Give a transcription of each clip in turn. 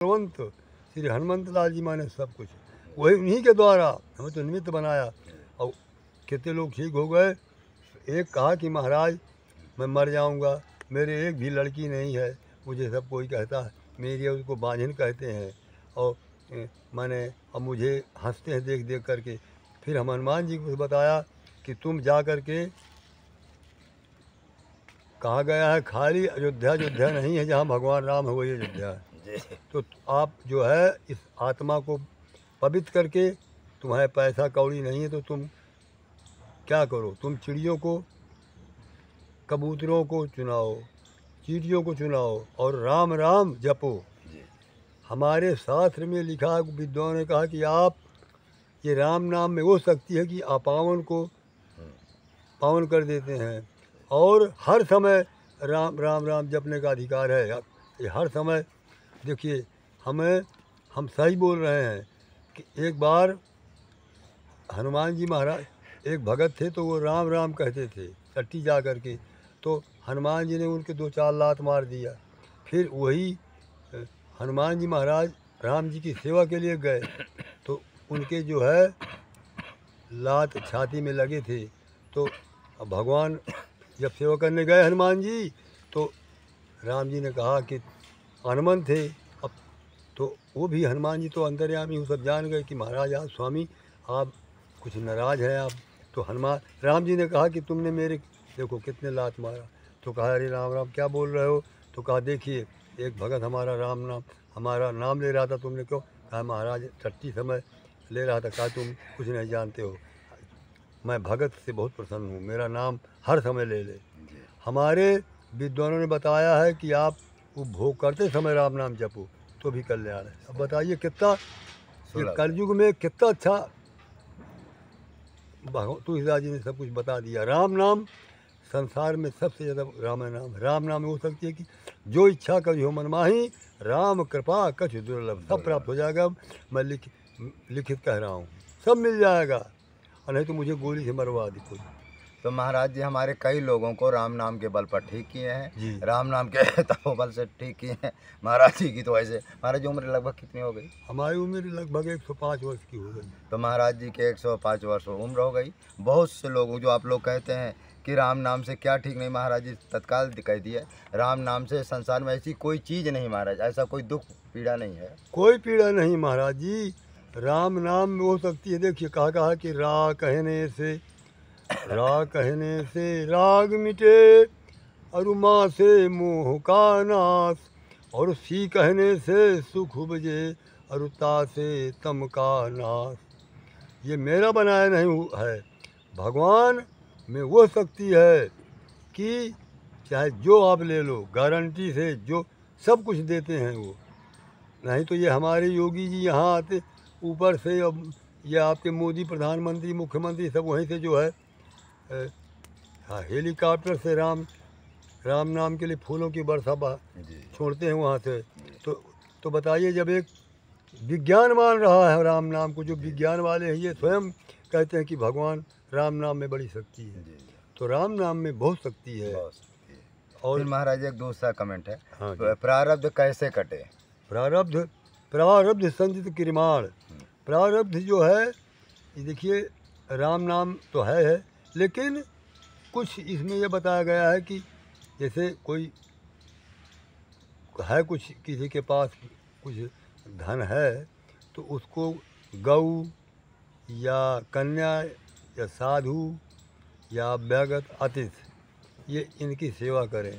भगवंत श्री हनुमंत लाल जी माने सब कुछ वही उन्हीं के द्वारा हमें तो निमित्त बनाया। और कितने लोग ठीक हो गए। एक कहा कि महाराज मैं मर जाऊंगा, मेरे एक भी लड़की नहीं है, मुझे सब कोई कहता है, मेरी उसको बांझिन कहते हैं। और मैंने अब मुझे हंसते हैं देख देख करके। फिर हम हनुमान जी को बताया कि तुम जा कर के, कहा गया है खाली अयोध्या अयोध्या नहीं है, जहाँ भगवान राम है वही अयोध्या है। तो आप जो है इस आत्मा को पवित्र करके, तुम्हारे पैसा कौड़ी नहीं है तो तुम क्या करो, तुम चिड़ियों को, कबूतरों को चुनाओ, चींटियों को चुनाओ और राम राम जपो। हमारे शास्त्र में लिखा है, विद्वानों ने कहा कि आप ये राम नाम में वो शक्ति है कि अपावन को पावन कर देते हैं। और हर समय राम राम राम जपने का अधिकार है। ये हर समय देखिए, हम सही बोल रहे हैं कि एक बार हनुमान जी महाराज एक भगत थे, तो वो राम राम कहते थे सट्टी जा कर के। तो हनुमान जी ने उनके 2-4 लात मार दिया। फिर वही हनुमान जी महाराज राम जी की सेवा के लिए गए, तो उनके जो है लात छाती में लगे थे। तो भगवान जब सेवा करने गए हनुमान जी, तो राम जी ने कहा कि हनुमान थे। अब तो वो भी हनुमान जी तो अंतर्यामी सब जान गए कि महाराज आप स्वामी आप कुछ नाराज हैं आप। तो हनुमान राम जी ने कहा कि तुमने मेरे देखो कितने लात मारा। तो कहा अरे राम राम क्या बोल रहे हो। तो कहा देखिए एक भगत हमारा नाम ले रहा था, तुमने क्यों। कहा महाराज छठी समय ले रहा था। कहा तुम कुछ नहीं जानते हो, मैं भगत से बहुत प्रसन्न हूँ, मेरा नाम हर समय ले ले। हमारे विद्वानों ने बताया है कि आप वो भोग करते समय राम नाम जपो तो भी कल्याण है। अब बताइए कितना ये कलयुग में कितना अच्छा तुलसीदास जी ने सब कुछ बता दिया। राम नाम संसार में सबसे ज़्यादा राम नाम में हो सकती है कि जो इच्छा कभी हो मन माही, राम कृपा कछु दुर्लभ। सब प्राप्त हो जाएगा। मैं लिखित कह रहा हूँ, सब मिल जाएगा। और नहीं तो मुझे गोली से मरवा दी कोई। तो महाराज जी हमारे कई लोगों को राम नाम के बल पर ठीक किए हैं, राम नाम के तपोबल से ठीक किए हैं। महाराज जी की तो ऐसे, महाराज जी उम्र लगभग कितनी हो गई। हमारी उम्र लगभग 105 वर्ष की हो गई। तो महाराज जी के 105 वर्ष उम्र हो गई। बहुत से लोग जो आप लोग कहते हैं कि राम नाम से क्या ठीक नहीं, महाराज जी तत्काल कह दिए राम नाम से संसार में ऐसी कोई चीज़ नहीं महाराज, ऐसा कोई दुख पीड़ा नहीं है। कोई पीड़ा नहीं महाराज जी, राम नाम में हो सकती है। देखिए कहा कि रा कहने से राग मिटे, और माँ से मोह का नाश, और सी कहने से सुख उपजे, और ता से तम का नाश। ये मेरा बनाया नहीं है, भगवान में वो शक्ति है कि चाहे जो आप ले लो गारंटी से, जो सब कुछ देते हैं वो। नहीं तो ये हमारे योगी जी यहाँ आते ऊपर से, अब ये आपके मोदी प्रधानमंत्री मुख्यमंत्री सब वहीं से जो है हेलीकॉप्टर से राम नाम के लिए फूलों की वर्षा छोड़ते हैं वहाँ से। तो बताइए, जब एक विज्ञान मान रहा है राम नाम को, जो विज्ञान वाले हैं ये स्वयं कहते हैं कि भगवान राम नाम में बड़ी शक्ति है। तो राम नाम में बहुत शक्ति है। और महाराज एक दूसरा कमेंट है, हाँ, प्रारब्ध कैसे कटे। प्रारब्ध संचित किरमाण। प्रारब्ध जो है ये देखिए, राम नाम तो है, लेकिन कुछ इसमें यह बताया गया है कि जैसे कोई है, कुछ किसी के पास कुछ धन है, तो उसको गऊ या कन्या या साधु या व्यगत अतिथि ये इनकी सेवा करें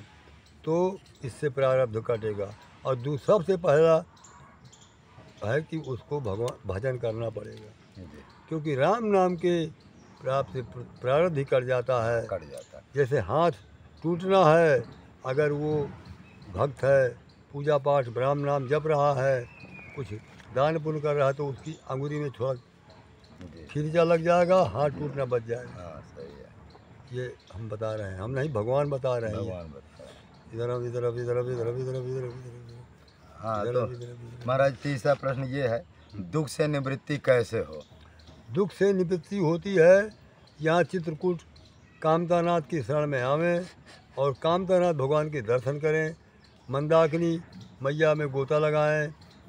तो इससे प्रारब्ध कटेगा। और सबसे पहला है कि उसको भगवान भजन करना पड़ेगा, क्योंकि राम नाम के प्राप्त से प्रारब्ध ही कट जाता है। जैसे हाथ टूटना है, अगर वो भक्त है, पूजा पाठ राम नाम जप रहा है, कुछ दान पुण्य कर रहा है, तो उसकी अंगुली में थोड़ा खिरचा लग जाएगा, हाथ टूटना बच जाएगा। हाँ, सही है। ये हम बता रहे हैं, हम नहीं, भगवान बता रहे हैं। इधर। हाँ, तो महाराज तीसरा प्रश्न ये है, दुख से निवृत्ति कैसे हो। दुख से निवृत्ति होती है, यहाँ चित्रकूट कामतानाथ की शरण में आवें और कामतानाथ भगवान के दर्शन करें, मंदाकिनी मैया में गोता लगाएं,